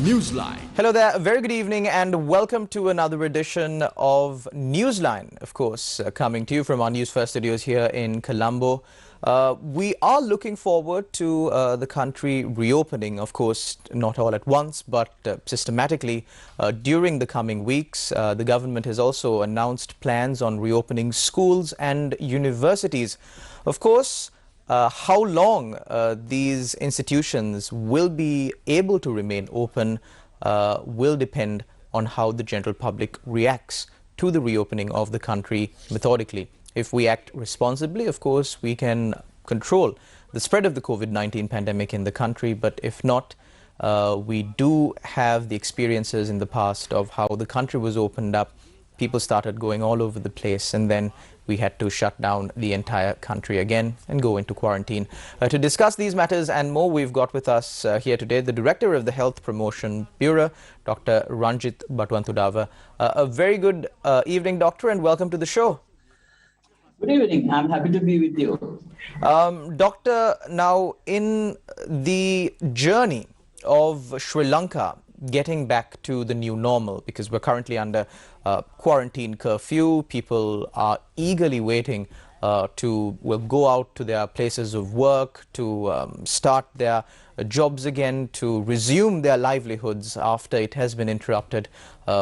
Newsline. Hello there, a very good evening and welcome to another edition of Newsline, of course, coming to you from our Newsfirst studios here in Colombo. We are looking forward to the country reopening, of course, not all at once, but systematically during the coming weeks. The government has also announced plans on reopening schools and universities. Of course, how long these institutions will be able to remain open will depend on how the general public reacts to the reopening of the country methodically. If we act responsibly, of course, we can control the spread of the COVID-19 pandemic in the country. But if not, we do have the experiences in the past of how the country was opened up. People started going all over the place, and then we had to shut down the entire country again and go into quarantine. To discuss these matters and more, we've got with us here today the Director of the Health Promotion Bureau, Dr Ranjith Batuwanthudawa. A very good evening, Doctor, and welcome to the show. Good evening. I'm happy to be with you. Doctor, now in the journey of Sri Lanka getting back to the new normal, because we're currently under quarantine curfew, people are eagerly waiting to go out to their places of work, to start their jobs again, to resume their livelihoods after it has been interrupted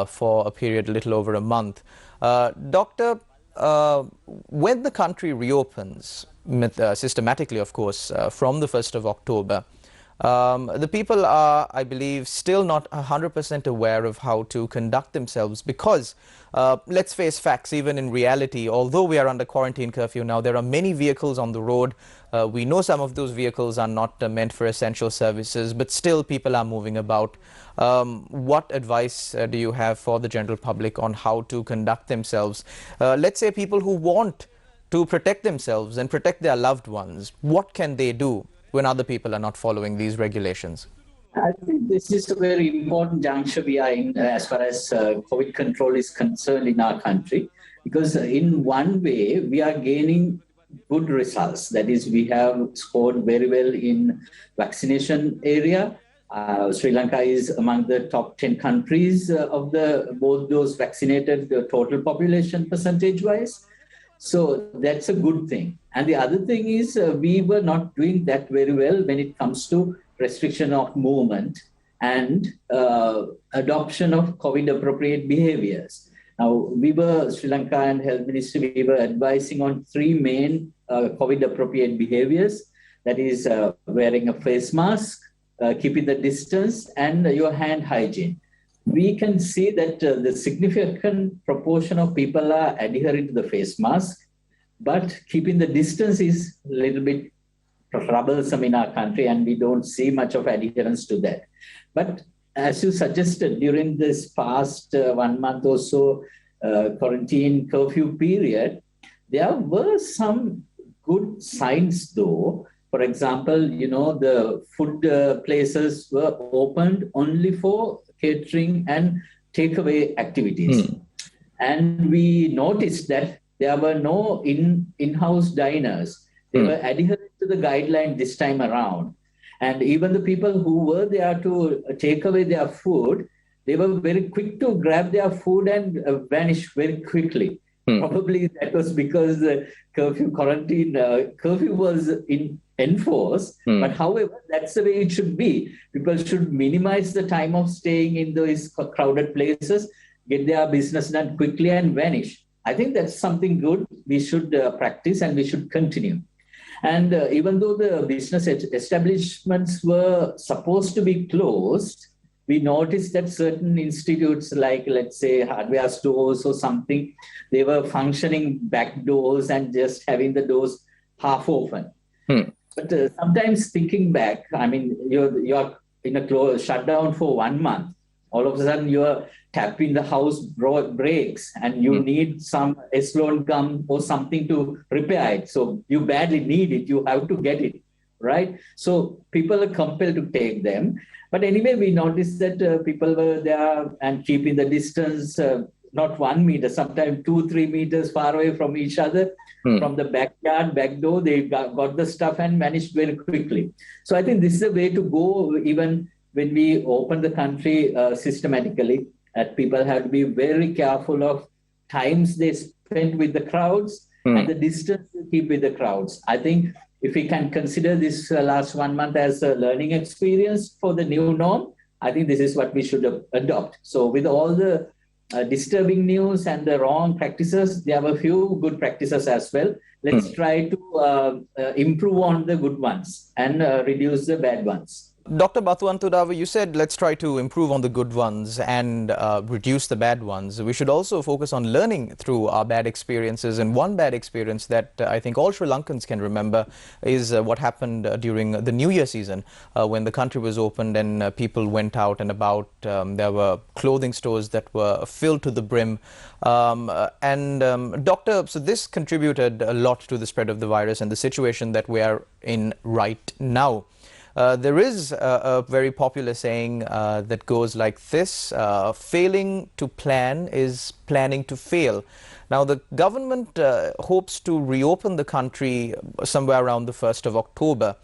for a period a little over a month. Doctor, when the country reopens, systematically of course, from the 1st of October, the people are, I believe, still not 100% aware of how to conduct themselves because, let's face facts, even in reality, although we are under quarantine curfew now, there are many vehicles on the road. We know some of those vehicles are not meant for essential services, but still people are moving about. What advice do you have for the general public on how to conduct themselves? Let's say people who want to protect themselves and protect their loved ones, what can they do when other people are not following these regulations? I think this is a very important juncture we are in as far as COVID control is concerned in our country, because in one way we are gaining good results. That is, we have scored very well in vaccination area. Sri Lanka is among the top 10 countries of both those vaccinated, the total population percentage-wise. So that's a good thing. And the other thing is we were not doing that very well when it comes to restriction of movement and adoption of COVID-appropriate behaviors. Now, Sri Lanka and Health Ministry, we were advising on three main COVID-appropriate behaviors. That is wearing a face mask, keeping the distance, and your hand hygiene. We can see that the significant proportion of people are adhering to the face mask, but keeping the distance is a little bit troublesome in our country, and we don't see much of adherence to that. But as you suggested, during this past 1 month or so quarantine curfew period, there were some good signs though. For example, the food places were opened only for catering and takeaway activities. And we noticed that there were no in-house diners. They were adhering to the guideline this time around. And even the people who were there to take away their food, they were very quick to grab their food and vanish very quickly. Probably that was because the curfew was enforced. But however, that's the way it should be. People should minimize the time of staying in those crowded places, get their business done quickly and vanish. I think that's something good we should practice and we should continue. And even though the business establishments were supposed to be closed, we noticed that certain institutes like, let's say, hardware stores or something, they were functioning back doors and just having the doors half open. But sometimes thinking back, I mean, you're in a shutdown for 1 month. All of a sudden, you're tapping the house breaks and you need some Eslon gum or something to repair it. So you badly need it. You have to get it, right? So people are compelled to take them. But anyway, we noticed that people were there and keeping the distance, not 1 meter, sometimes 2-3 meters far away from each other. From the backyard, back door, they got the stuff and vanished very quickly. So I think this is a way to go even when we open the country systematically, that people have to be very careful of times they spend with the crowds and the distance they keep with the crowds. I think if we can consider this last 1 month as a learning experience for the new norm, I think this is what we should adopt. So with all the disturbing news and the wrong practices, there are a few good practices as well. Let's try to improve on the good ones and reduce the bad ones. Dr. Batuwanthudawa, you said let's try to improve on the good ones and reduce the bad ones. We should also focus on learning through our bad experiences. And one bad experience that I think all Sri Lankans can remember is what happened during the New Year season when the country was opened and people went out and about. There were clothing stores that were filled to the brim. Doctor, so this contributed a lot to the spread of the virus and the situation that we are in right now. There is a very popular saying that goes like this: failing to plan is planning to fail. Now, the government hopes to reopen the country somewhere around the 1st of October.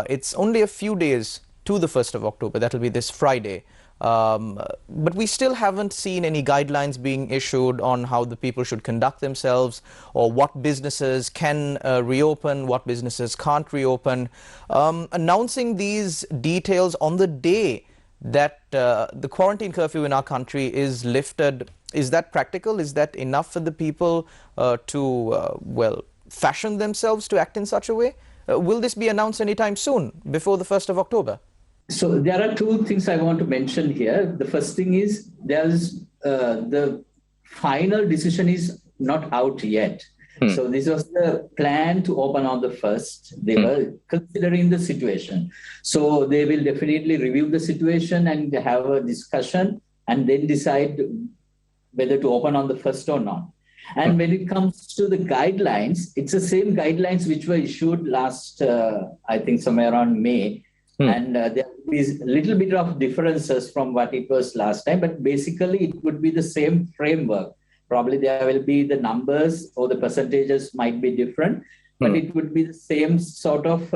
It's only a few days to the 1st of October. That will be this Friday. But we still haven't seen any guidelines being issued on how the people should conduct themselves or what businesses can reopen, what businesses can't reopen. Announcing these details on the day that the quarantine curfew in our country is lifted, is that practical? Is that enough for the people to fashion themselves to act in such a way? Will this be announced anytime soon, before the 1st of October? So there are two things I want to mention here. The first thing is there's the final decision is not out yet. So this was the plan to open on the 1st. They were considering the situation. So they will definitely review the situation and have a discussion and then decide whether to open on the 1st or not. And when it comes to the guidelines, it's the same guidelines which were issued last, I think somewhere around May. And there is a little bit of differences from what it was last time, but basically it would be the same framework. Probably there will be the numbers or the percentages might be different, but it would be the same sort of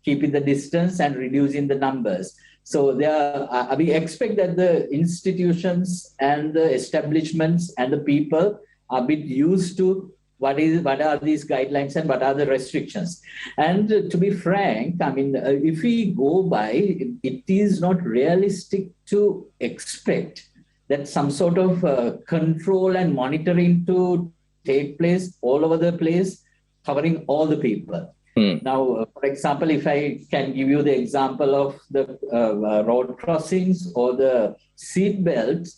keeping the distance and reducing the numbers. So we expect that the institutions and the establishments and the people are a bit used to what are these guidelines and what are the restrictions. And to be frank, I mean, if we go by, it is not realistic to expect that some sort of control and monitoring to take place all over the place, covering all the people. Now, for example, if I can give you the example of the road crossings or the seat belts,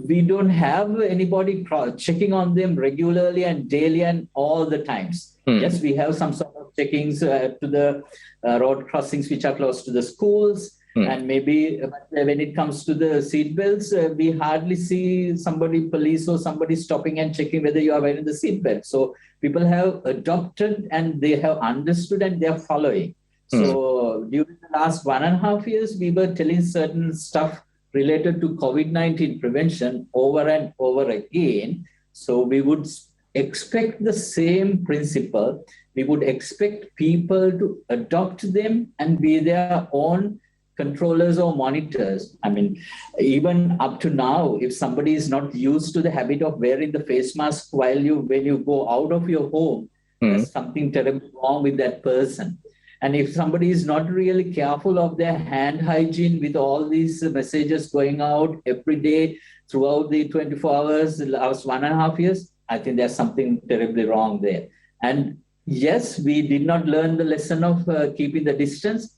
we don't have anybody checking on them regularly and daily and all the times. Yes, we have some sort of checkings to the road crossings which are close to the schools. And maybe when it comes to the seat belts, we hardly see somebody, police or somebody stopping and checking whether you are wearing the seat belt. So people have adopted and they have understood and they are following. So during the last 1.5 years, we were telling certain stuff related to COVID-19 prevention over and over again. So we would expect the same principle. We would expect people to adopt them and be their own controllers or monitors. I mean, even up to now, if somebody is not used to the habit of wearing the face mask when you go out of your home, there's something terribly wrong with that person. And if somebody is not really careful of their hand hygiene with all these messages going out every day throughout the 24 hours, the last 1.5 years, I think there's something terribly wrong there. And yes, we did not learn the lesson of keeping the distance.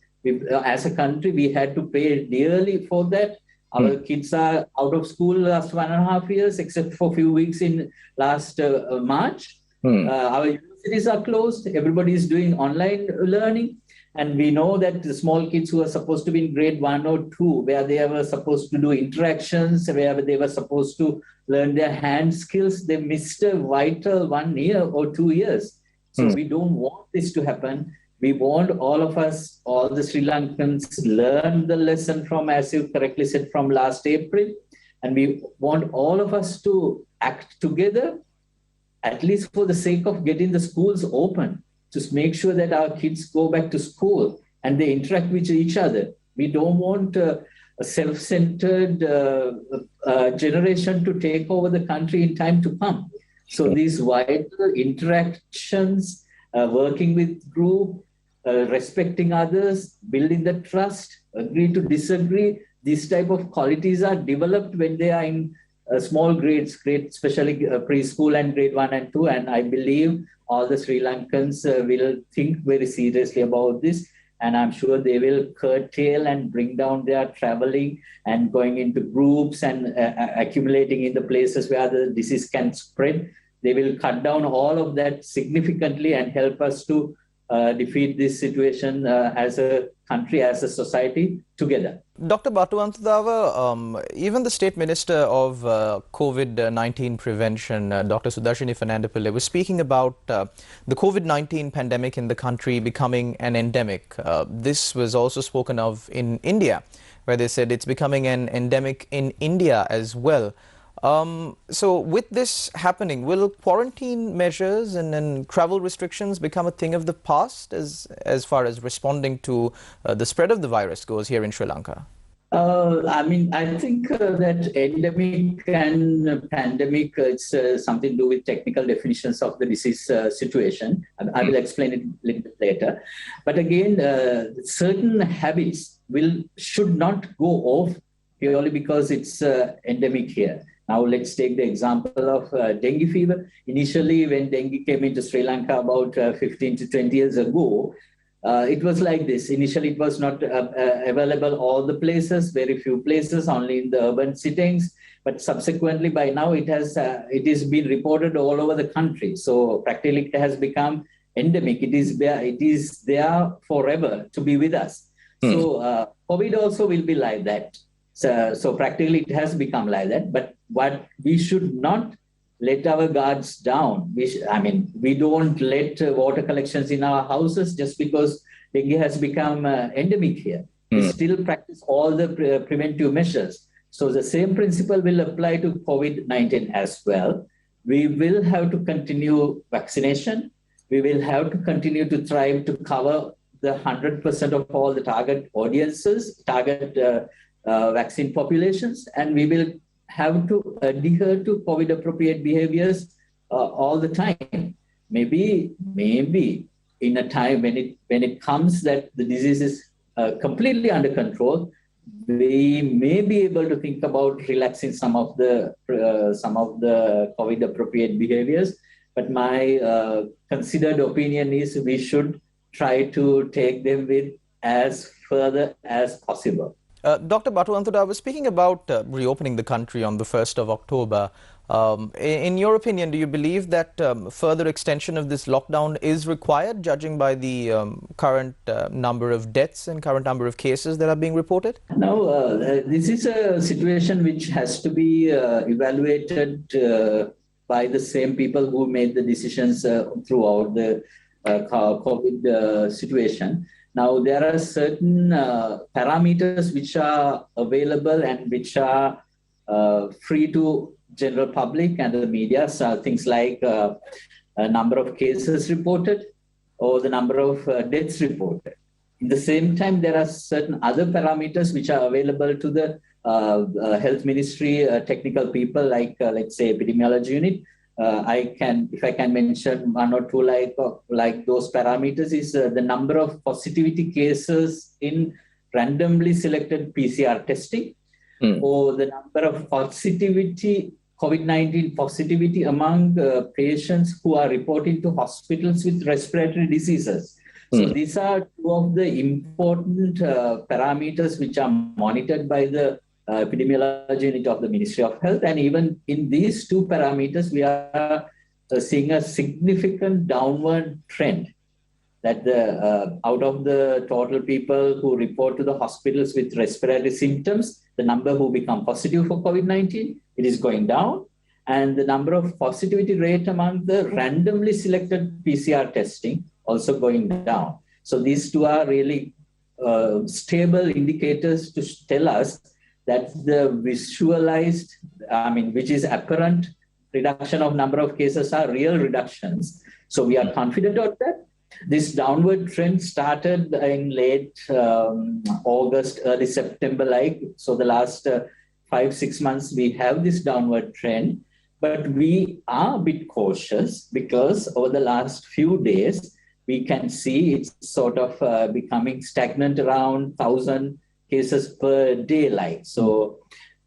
As a country, we had to pay dearly for that. Our kids are out of school last 1.5 years, except for a few weeks in last March. Our universities are closed. Everybody is doing online learning. And we know that the small kids who are supposed to be in grade 1 or 2, where they were supposed to do interactions, where they were supposed to learn their hand skills, they missed a vital 1 year or 2 years. So we don't want this to happen. We want all of us, all the Sri Lankans, learn the lesson from, as you correctly said, from last April. And we want all of us to act together, at least for the sake of getting the schools open, to make sure that our kids go back to school and they interact with each other. We don't want a self-centered generation to take over the country in time to come. So these vital interactions, working with group, respecting others, building the trust, agree to disagree, these type of qualities are developed when they are in small grades, especially preschool and grade 1 and 2. And I believe all the Sri Lankans will think very seriously about this. And I'm sure they will curtail and bring down their traveling and going into groups and accumulating in the places where the disease can spread. They will cut down all of that significantly and help us to defeat this situation as a country, as a society, together. Dr. Batuwanthudawa, even the State Minister of COVID-19 Prevention, Dr. Sudarshini Fernandapillai, was speaking about the COVID-19 pandemic in the country becoming an endemic. This was also spoken of in India, where they said it's becoming an endemic in India as well. So with this happening, will quarantine measures and travel restrictions become a thing of the past as far as responding to the spread of the virus goes here in Sri Lanka? I think that endemic and pandemic, it's something to do with technical definitions of the disease situation. I will explain it a little bit later. But again, certain habits should not go off purely because it's endemic here. Now, let's take the example of dengue fever. Initially, when dengue came into Sri Lanka about 15 to 20 years ago, it was like this. Initially, it was not available all the places, very few places, only in the urban settings. But subsequently, by now, it is been reported all over the country. So practically, it has become endemic. It is there forever to be with us. So COVID also will be like that. So practically, it has become like that. But what we should not let our guards down. We don't let water collections in our houses just because dengue has become endemic here. We still practice all the preventive measures. So the same principle will apply to COVID-19 as well. We will have to continue vaccination. We will have to continue to try to cover the 100% of all the target audiences, vaccine populations, and we will have to adhere to COVID-appropriate behaviors all the time. Maybe in a time when it comes that the disease is completely under control, we may be able to think about relaxing some of the COVID-appropriate behaviors. But my considered opinion is we should try to take them with as further as possible. Dr. Batuwanthudawa was speaking about reopening the country on the 1st of October. In your opinion, do you believe that further extension of this lockdown is required, judging by the current number of deaths and current number of cases that are being reported? No, this is a situation which has to be evaluated by the same people who made the decisions throughout the COVID situation. Now, there are certain parameters which are available and which are free to general public and the media. So things like a number of cases reported or the number of deaths reported. At the same time, there are certain other parameters which are available to the health ministry technical people, like let's say epidemiology unit. If I can mention one or two like those parameters, is the number of positivity cases in randomly selected PCR testing, or the number of COVID-19 positivity among patients who are reporting to hospitals with respiratory diseases. So these are two of the important parameters which are monitored by the epidemiology unit of the Ministry of Health. And even in these two parameters, we are seeing a significant downward trend, that out of the total people who report to the hospitals with respiratory symptoms, the number who become positive for COVID-19, it is going down. And the number of positivity rate among the randomly selected PCR testing also going down. So these two are really stable indicators to tell us that the visualized, which is apparent reduction of number of cases are real reductions. So we are confident of that. This downward trend started in late August, early September, so the last 5-6 months we have this downward trend, but we are a bit cautious because over the last few days we can see it's sort of becoming stagnant around 1,000 cases per day. So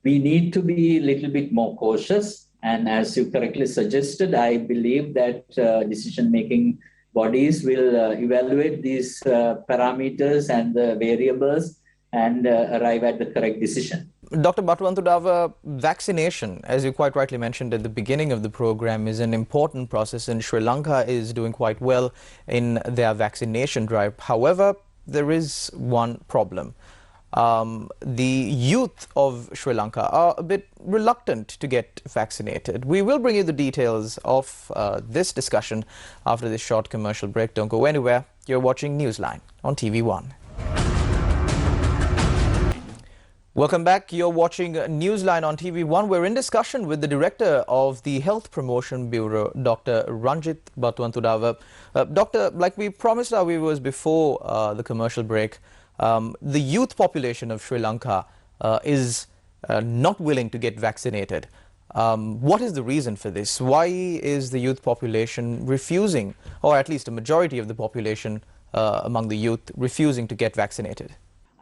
we need to be a little bit more cautious, and as you correctly suggested, I believe that decision-making bodies will evaluate these parameters and the variables and arrive at the correct decision. Dr. Batuwanthudawa, vaccination, as you quite rightly mentioned at the beginning of the program, is an important process, and Sri Lanka is doing quite well in their vaccination drive. However, there is one problem. The youth of Sri Lanka are a bit reluctant to get vaccinated. We will bring you the details of this discussion after this short commercial break. Don't go anywhere. You're watching Newsline on TV1. Welcome back. You're watching Newsline on TV1. We're in discussion with the Director of the Health Promotion Bureau, Dr. Ranjith Batuwanthudawa. Doctor, like we promised our viewers before the commercial break, the youth population of Sri Lanka is not willing to get vaccinated. What is the reason for this? Why is the youth population refusing, or at least a majority of the population among the youth, refusing to get vaccinated?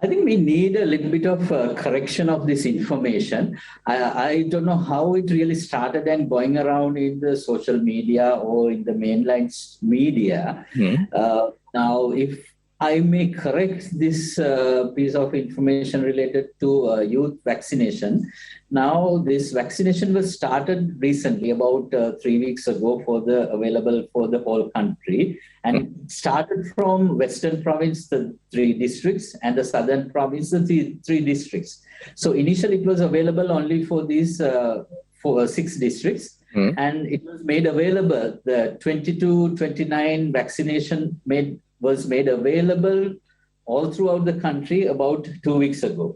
I think we need a little bit of correction of this information. I don't know how it really started and going around in the social media or in the mainline media. Now, if I may correct this piece of information related to youth vaccination. Now, this vaccination was started recently, about 3 weeks ago, available for the whole country, and started from Western Province, the 3 districts, and the Southern Province, the 3 districts. So initially, it was available only for these 6 districts. And it was made available, the 22-29 vaccination was made available all throughout the country about 2 weeks ago.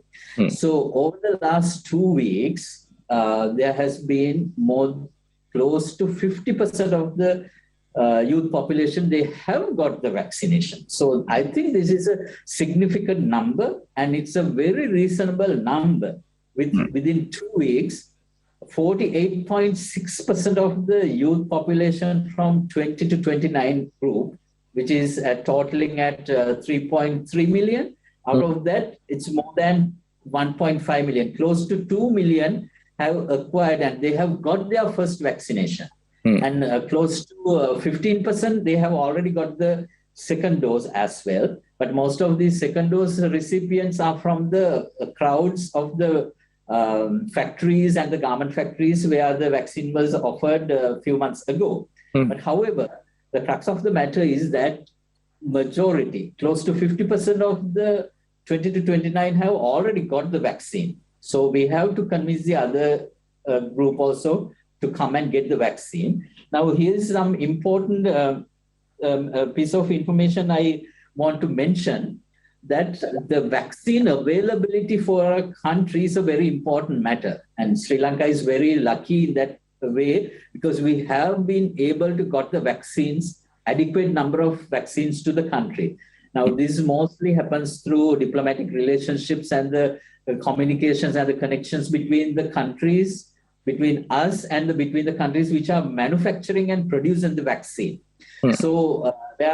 So over the last 2 weeks, there has been close to 50% of the youth population, they have got the vaccination. So I think this is a significant number, and it's a very reasonable number. Within 2 weeks, 48.6% of the youth population from 20 to 29 group, which is totaling at 3.3 million. Out of that, it's more than 1.5 million. Close to 2 million have acquired and they have got their first vaccination. And close to 15%, they have already got the second dose as well. But most of these second dose recipients are from the crowds of the factories and the garment factories where the vaccine was offered a few months ago. But however, the crux of the matter is that majority, close to 50% of the 20 to 29 have already got the vaccine. So we have to convince the other group also to come and get the vaccine. Now, here's some important piece of information I want to mention, that the vaccine availability for our country is a very important matter. And Sri Lanka is very lucky in that way, because we have been able to got the vaccines, adequate number of vaccines to the country. Now, this mostly happens through diplomatic relationships and the communications and the connections between the countries, between us and between the countries which are manufacturing and producing the vaccine. So there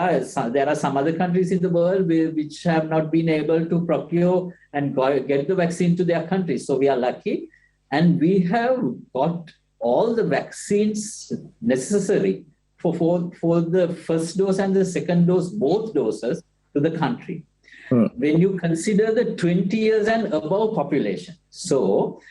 are some other countries in the world which have not been able to procure and get the vaccine to their countries. So we are lucky, and we have got all the vaccines necessary for the first dose and the second dose, both doses, to the country. When you consider the 20 years and above population, so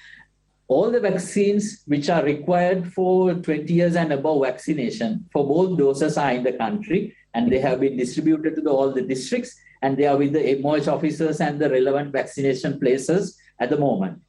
all the vaccines which are required for 20 years and above vaccination for both doses are in the country, and they have been distributed to all the districts, and they are with the MOH officers and the relevant vaccination places at the moment.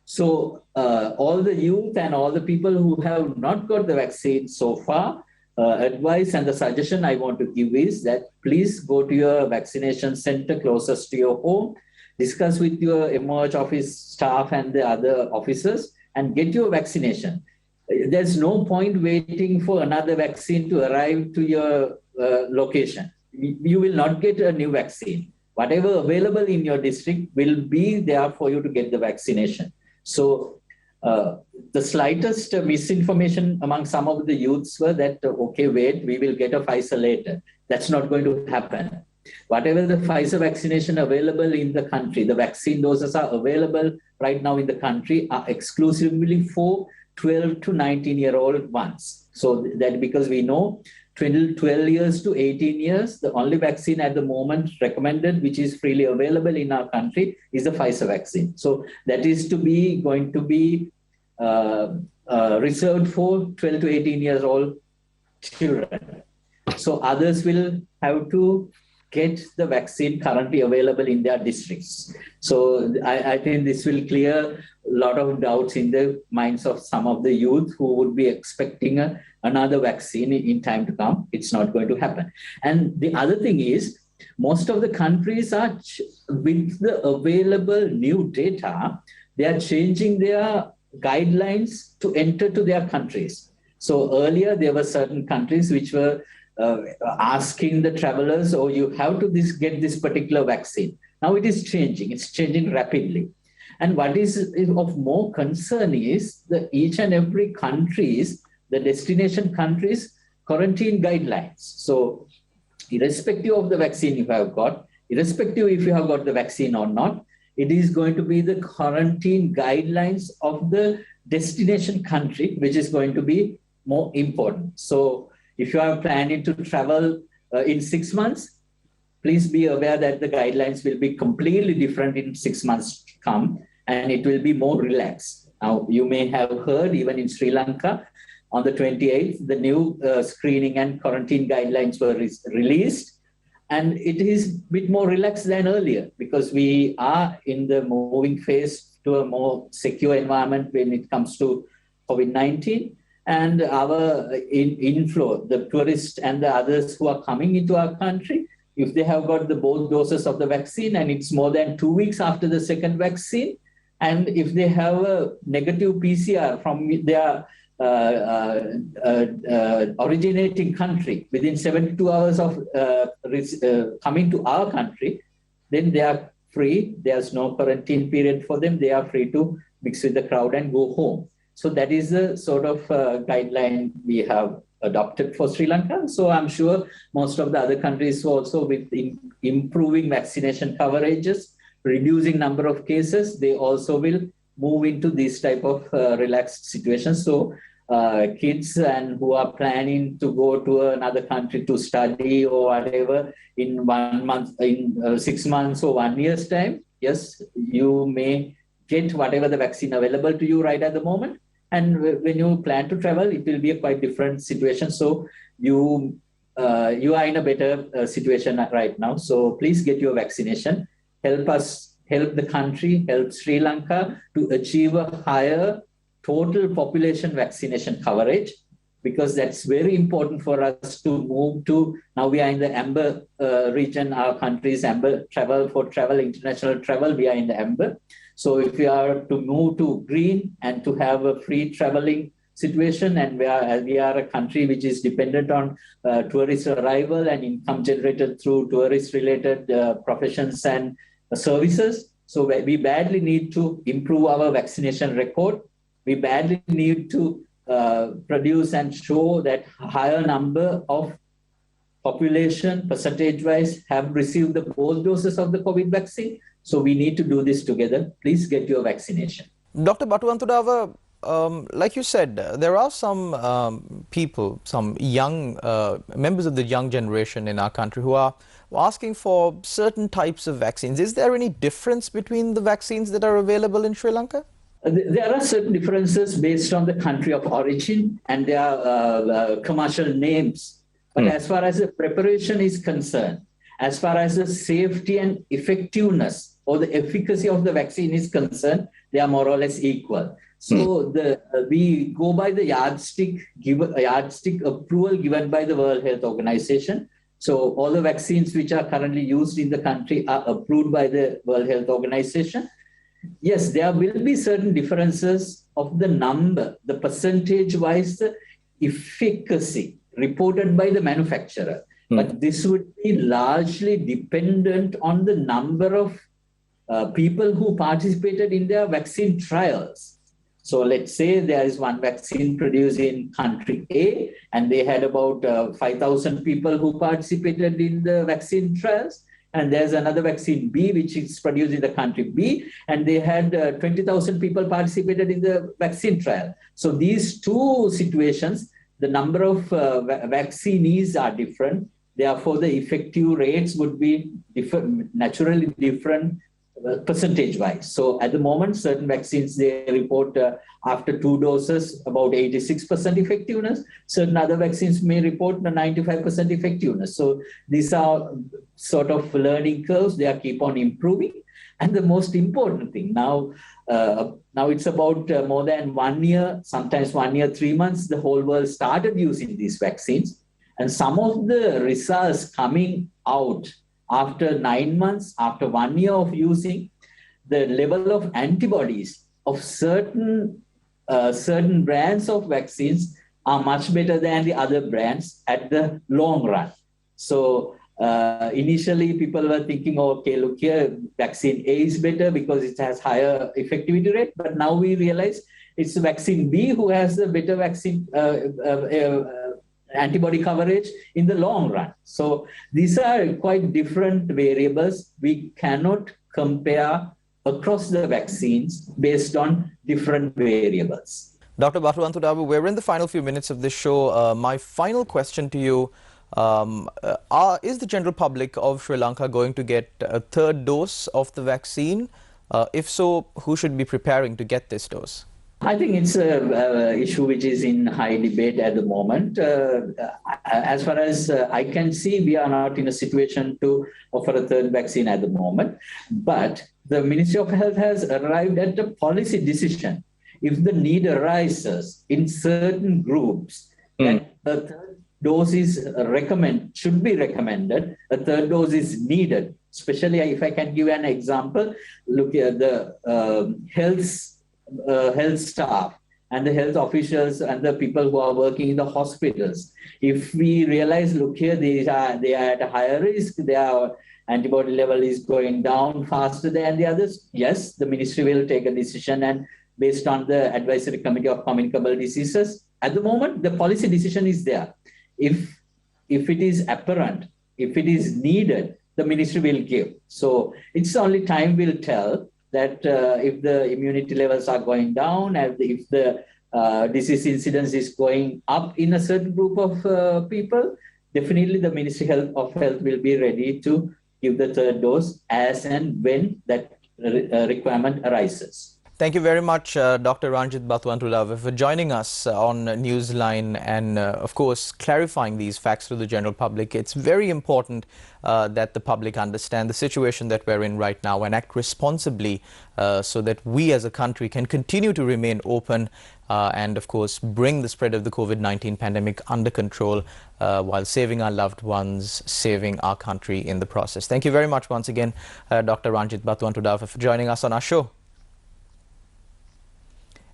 So all the youth and all the people who have not got the vaccine so far, advice and the suggestion I want to give is that please go to your vaccination center closest to your home, discuss with your MOH office staff and the other officers, and get your vaccination. There's no point waiting for another vaccine to arrive to your location. you will not get a new vaccine. Whatever available in your district will be there for you to get the vaccination. So the slightest misinformation among some of the youths were that, okay, wait, we will get a Pfizer later. That's not going to happen. Whatever the Pfizer vaccination available in the country, the vaccine doses are available right now in the country are exclusively for 12 to 19-year-old ones. So that because we know 12 years to 18 years, the only vaccine at the moment recommended, which is freely available in our country, is the Pfizer vaccine. So that is going to be reserved for 12 to 18 years old children. So others will have to get the vaccine currently available in their districts. So I think this will clear a lot of doubts in the minds of some of the youth who would be expecting another vaccine in time to come. It's not going to happen. And the other thing is, most of the countries are, with the available new data, they are changing their guidelines to enter to their countries. So earlier, there were certain countries which were asking the travelers, oh, you have to get this particular vaccine. Now it is changing. It's changing rapidly. And what is of more concern is that each and every countries, the destination countries, quarantine guidelines. So irrespective of the vaccine you have got, irrespective if you have got the vaccine or not, it is going to be the quarantine guidelines of the destination country, which is going to be more important. So if you are planning to travel in 6 months, please be aware that the guidelines will be completely different in 6 months to come, and it will be more relaxed. Now, you may have heard, even in Sri Lanka, on the 28th, the new screening and quarantine guidelines were released. And it is a bit more relaxed than earlier because we are in the moving phase to a more secure environment when it comes to COVID-19. And our inflow, the tourists and the others who are coming into our country, if they have got both doses of the vaccine and it's more than 2 weeks after the second vaccine, and if they have a negative PCR from their originating country within 72 hours of coming to our country, then they are free. There's no quarantine period for them. They are free to mix with the crowd and go home. So that is the sort of guideline we have adopted for Sri Lanka. So I'm sure most of the other countries also, with improving vaccination coverages, reducing number of cases, they also will move into this type of relaxed situations. So kids and who are planning to go to another country to study or whatever in 1 month, in 6 months or 1 year's time, yes, you may get whatever the vaccine available to you right at the moment. And when you plan to travel, it will be a quite different situation. So you are in a better situation right now. So please get your vaccination. Help us, help the country, help Sri Lanka to achieve a higher total population vaccination coverage, because that's very important for us to move to. Now we are in the amber region, our country is amber, international travel, we are in the amber. So if we are to move to green and to have a free traveling situation, and we are a country which is dependent on tourist arrival and income generated through tourist related professions and services. So we badly need to improve our vaccination record. We badly need to produce and show that higher number of population percentage-wise have received the both doses of the COVID vaccine. So we need to do this together. Please get your vaccination. Dr. Batuwanthudawa, like you said, there are some people, some young members of the young generation in our country who are asking for certain types of vaccines. Is there any difference between the vaccines that are available in Sri Lanka? There are certain differences based on the country of origin and their commercial names. But as far as the preparation is concerned, as far as the safety and effectiveness or the efficacy of the vaccine is concerned, they are more or less equal. So we go by the yardstick approval given by the World Health Organization. So all the vaccines which are currently used in the country are approved by the World Health Organization. Yes, there will be certain differences of the number, the percentage-wise efficacy reported by the manufacturer. But this would be largely dependent on the number of people who participated in their vaccine trials. So let's say there is one vaccine produced in country A, and they had about 5,000 people who participated in the vaccine trials. And there's another vaccine B, which is produced in the country B, and they had 20,000 people participated in the vaccine trial. So these two situations, the number of vaccinees are different. Therefore, the effective rates would be naturally different percentage-wise. So at the moment, certain vaccines, they report after 2 doses about 86% effectiveness. Certain other vaccines may report 95% effectiveness. So these are sort of learning curves. They are keep on improving. And the most important thing now it's about more than 1 year, sometimes 1 year, 3 months, the whole world started using these vaccines. And some of the results coming out after 9 months, after 1 year of using, the level of antibodies of certain brands of vaccines are much better than the other brands at the long run. So initially people were thinking, oh, okay, look here, vaccine A is better because it has higher effectivity rate. But now we realize it's vaccine B who has the better vaccine antibody coverage in the long run. So these are quite different variables. We cannot compare across the vaccines based on different variables. Dr. Batuwanthudawa, we're in the final few minutes of this show. My final question to you, is the general public of Sri Lanka going to get a third dose of the vaccine? If so, who should be preparing to get this dose? I think it's an issue which is in high debate at the moment. As far as I can see, we are not in a situation to offer a third vaccine at the moment. But the Ministry of Health has arrived at a policy decision. If the need arises in certain groups, that a third dose is should be recommended, a third dose is needed. Especially if I can give an example, look at the health staff and the health officials and the people who are working in the hospitals. If we realize, look here, they are at a higher risk, their antibody level is going down faster than the others, yes, the ministry will take a decision, and based on the Advisory Committee of Communicable Diseases, at the moment, the policy decision is there. If it is apparent, if it is needed, the ministry will give. So it's only time will tell that if the immunity levels are going down, and if the disease incidence is going up in a certain group of people, definitely the Ministry of Health will be ready to give the third dose as and when that requirement arises. Thank you very much, Dr. Ranjith Batuwanthudawa, for joining us on Newsline and, of course, clarifying these facts to the general public. It's very important that the public understand the situation that we're in right now and act responsibly so that we as a country can continue to remain open and, of course, bring the spread of the COVID-19 pandemic under control while saving our loved ones, saving our country in the process. Thank you very much once again, Dr. Ranjith Batuwanthudawa, for joining us on our show.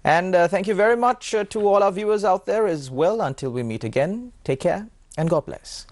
And thank you very much to all our viewers out there as well. Until we meet again, take care and God bless.